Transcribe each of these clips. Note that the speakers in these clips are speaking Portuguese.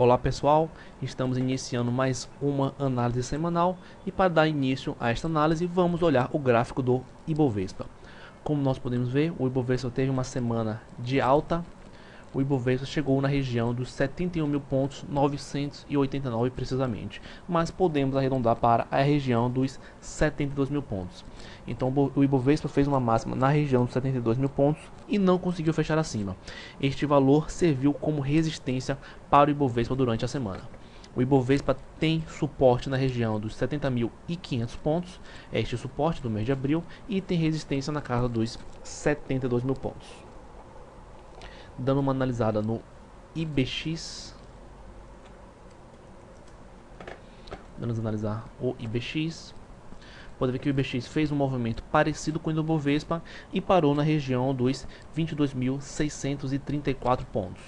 Olá pessoal, estamos iniciando mais uma análise semanal e para dar início a esta análise vamos olhar o gráfico do Ibovespa. Como nós podemos ver, o Ibovespa teve uma semana de alta. O Ibovespa chegou na região dos 71.989 precisamente, mas podemos arredondar para a região dos 72 mil pontos. Então o Ibovespa fez uma máxima na região dos 72 mil pontos e não conseguiu fechar acima. Este valor serviu como resistência para o Ibovespa durante a semana. O Ibovespa tem suporte na região dos 70.500 pontos, este suporte do mês de abril, e tem resistência na casa dos 72 mil pontos. Dando uma analisada no IBX, vamos analisar o IBX. Pode ver que o IBX fez um movimento parecido com o do Ibovespa e parou na região dos 22.634 pontos.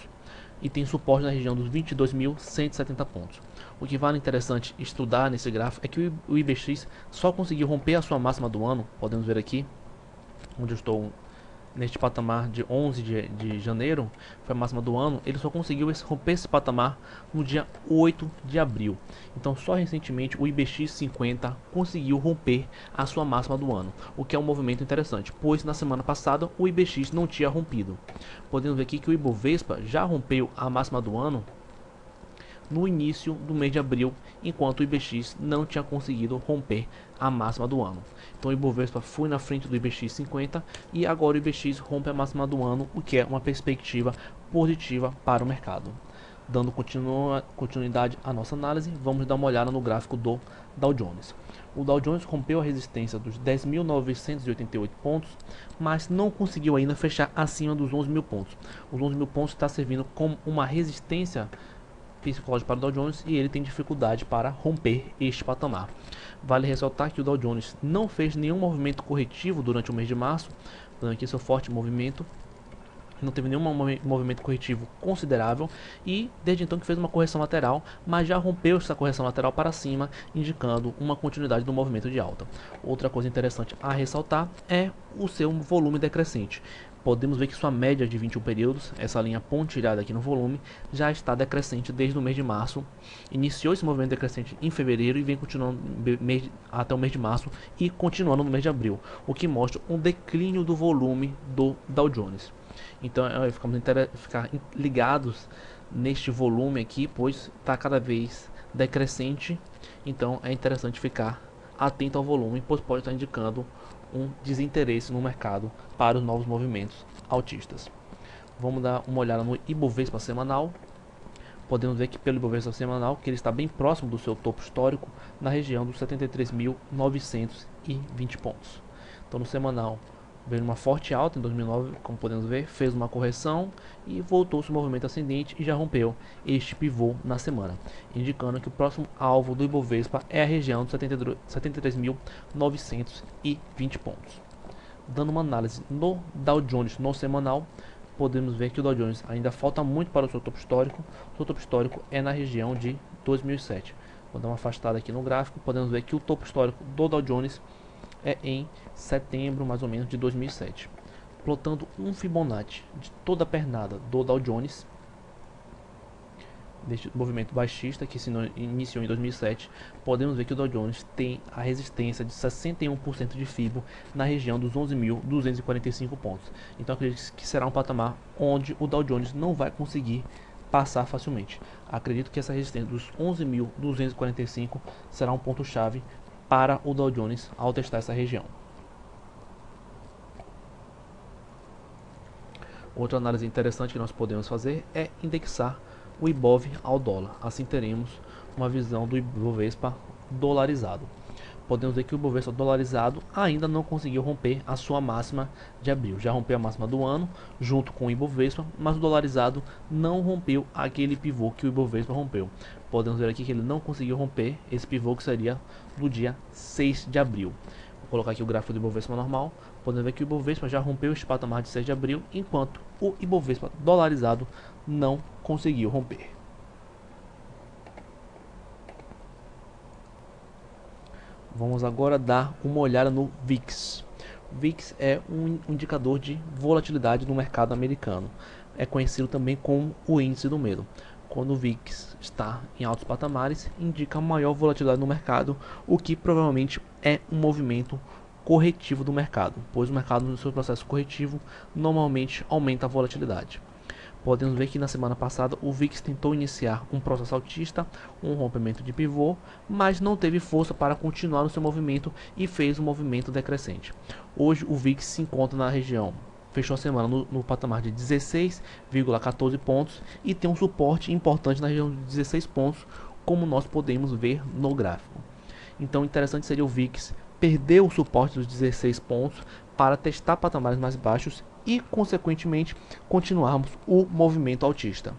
E tem suporte na região dos 22.170 pontos. O que vale interessante estudar nesse gráfico é que o IBX só conseguiu romper a sua máxima do ano. Podemos ver aqui, onde eu estou neste patamar de 11 de janeiro, foi a máxima do ano. Ele só conseguiu romper esse patamar no dia 8 de abril. Então só recentemente o IBX 50 conseguiu romper a sua máxima do ano, o que é um movimento interessante, pois na semana passada o IBX não tinha rompido. Podemos ver aqui que o Ibovespa já rompeu a máxima do ano no início do mês de abril, enquanto o IBX não tinha conseguido romper a máxima do ano. Então o Ibovespa foi na frente do IBX 50 e agora o IBX rompe a máxima do ano, o que é uma perspectiva positiva para o mercado. Dando continuidade à nossa análise, vamos dar uma olhada no gráfico do Dow Jones. O Dow Jones rompeu a resistência dos 10.988 pontos, mas não conseguiu ainda fechar acima dos 11 mil pontos. Os 11 mil pontos está servindo como uma resistência psicológico para o Dow Jones e ele tem dificuldade para romper este patamar. Vale ressaltar que o Dow Jones não fez nenhum movimento corretivo durante o mês de março, dando aqui seu forte movimento, não teve nenhum movimento corretivo considerável e desde então que fez uma correção lateral, mas já rompeu essa correção lateral para cima, indicando uma continuidade do movimento de alta. Outra coisa interessante a ressaltar é o seu volume decrescente. Podemos ver que sua média de 21 períodos, essa linha pontilhada aqui no volume, já está decrescente desde o mês de março. Iniciou esse movimento decrescente em fevereiro e vem continuando até o mês de março e continuando no mês de abril, o que mostra um declínio do volume do Dow Jones. Então ficar ligados neste volume aqui, pois está cada vez decrescente. Então é interessante ficar atento ao volume, pois pode estar indicando um desinteresse no mercado para os novos movimentos altistas. Vamos dar uma olhada no Ibovespa semanal. Podemos ver que pelo Ibovespa semanal que ele está bem próximo do seu topo histórico, na região dos 73.920 pontos. Então no semanal veio uma forte alta em 2009, como podemos ver, fez uma correção e voltou seu movimento ascendente e já rompeu este pivô na semana, indicando que o próximo alvo do Ibovespa é a região dos 73.920 pontos. Dando uma análise no Dow Jones no semanal, podemos ver que o Dow Jones ainda falta muito para o seu topo histórico. O seu topo histórico é na região de 2007. Vou dar uma afastada aqui no gráfico, podemos ver que o topo histórico do Dow Jones é em setembro mais ou menos de 2007. Plotando um Fibonacci de toda a pernada do Dow Jones, deste movimento baixista que se iniciou em 2007, podemos ver que o Dow Jones tem a resistência de 61% de Fibo na região dos 11.245 pontos. Então acredito que será um patamar onde o Dow Jones não vai conseguir passar facilmente. Acredito que essa resistência dos 11.245 será um ponto chave para o Dow Jones ao testar essa região. Outra análise interessante que nós podemos fazer é indexar o Ibov ao dólar. Assim teremos uma visão do Ibovespa dolarizado. Podemos ver que o Ibovespa dolarizado ainda não conseguiu romper a sua máxima de abril. Já rompeu a máxima do ano junto com o Ibovespa, mas o dolarizado não rompeu aquele pivô que o Ibovespa rompeu. Podemos ver aqui que ele não conseguiu romper esse pivô que seria do dia 6 de abril. Vou colocar aqui o gráfico do Ibovespa normal. Podemos ver que o Ibovespa já rompeu este patamar de 6 de abril, enquanto o Ibovespa dolarizado não conseguiu romper. Vamos agora dar uma olhada no VIX. O VIX é um indicador de volatilidade no mercado americano. É conhecido também como o índice do medo. Quando o VIX está em altos patamares, indica maior volatilidade no mercado, o que provavelmente é um movimento corretivo do mercado, pois o mercado no seu processo corretivo normalmente aumenta a volatilidade. Podemos ver que na semana passada o VIX tentou iniciar um processo altista, um rompimento de pivô, mas não teve força para continuar no seu movimento e fez um movimento decrescente. Hoje o VIX se encontra na região, fechou a semana no patamar de 16,14 pontos e tem um suporte importante na região de 16 pontos, como nós podemos ver no gráfico. Então interessante seria o VIX perder o suporte dos 16 pontos para testar patamares mais baixos e, consequentemente, continuarmos o movimento altista.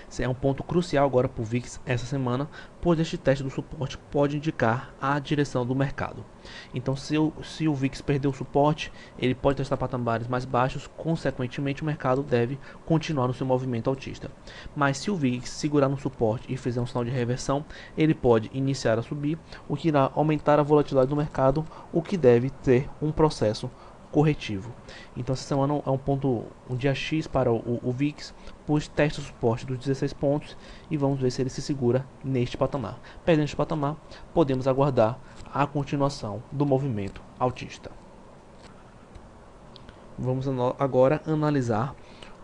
Esse é um ponto crucial agora para o VIX essa semana, pois este teste do suporte pode indicar a direção do mercado. Então, se o VIX perder o suporte, ele pode testar patamares mais baixos, consequentemente o mercado deve continuar no seu movimento altista. Mas se o VIX segurar no suporte e fizer um sinal de reversão, ele pode iniciar a subir, o que irá aumentar a volatilidade do mercado, o que deve ter um processo corretivo. Então essa semana é um dia X para o VIX, pois testa o suporte dos 16 pontos e vamos ver se ele se segura neste patamar. Perdendo este patamar, podemos aguardar a continuação do movimento altista. Vamos agora analisar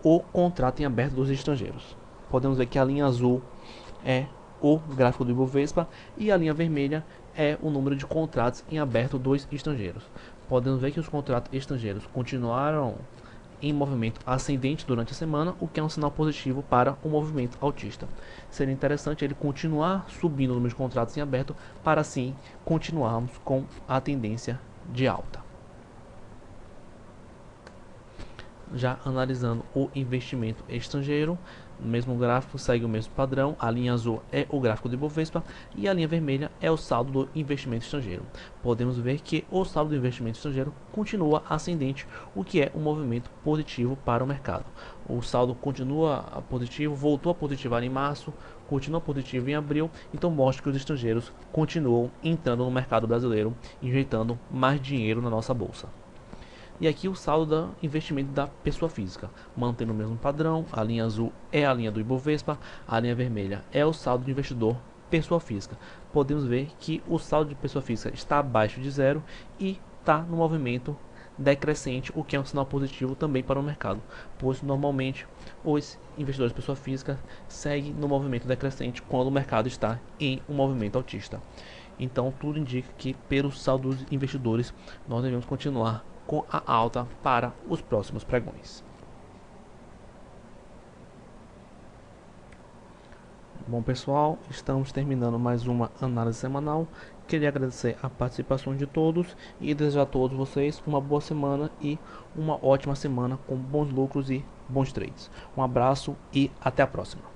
o contrato em aberto dos estrangeiros. Podemos ver que a linha azul é o gráfico do Ibovespa e a linha vermelha é o número de contratos em aberto dos estrangeiros. Podemos ver que os contratos estrangeiros continuaram em movimento ascendente durante a semana, o que é um sinal positivo para o movimento altista. Seria interessante ele continuar subindo o número de contratos em aberto para assim continuarmos com a tendência de alta. Já analisando o investimento estrangeiro, no mesmo gráfico segue o mesmo padrão. A linha azul é o gráfico do Ibovespa e a linha vermelha é o saldo do investimento estrangeiro. Podemos ver que o saldo do investimento estrangeiro continua ascendente, o que é um movimento positivo para o mercado. O saldo continua positivo, voltou a positivar em março, continua positivo em abril, então mostra que os estrangeiros continuam entrando no mercado brasileiro, injetando mais dinheiro na nossa bolsa. E aqui o saldo do investimento da pessoa física, mantendo o mesmo padrão. A linha azul é a linha do Ibovespa, a linha vermelha é o saldo do investidor pessoa física. Podemos ver que o saldo de pessoa física está abaixo de zero e está no movimento decrescente, o que é um sinal positivo também para o mercado, pois normalmente os investidores de pessoa física seguem no movimento decrescente quando o mercado está em um movimento altista. Então tudo indica que pelo saldo dos investidores nós devemos continuar com a alta para os próximos pregões. Bom pessoal, estamos terminando mais uma análise semanal. Queria agradecer a participação de todos e desejar a todos vocês uma boa semana e uma ótima semana com bons lucros e bons trades. Um abraço e até a próxima.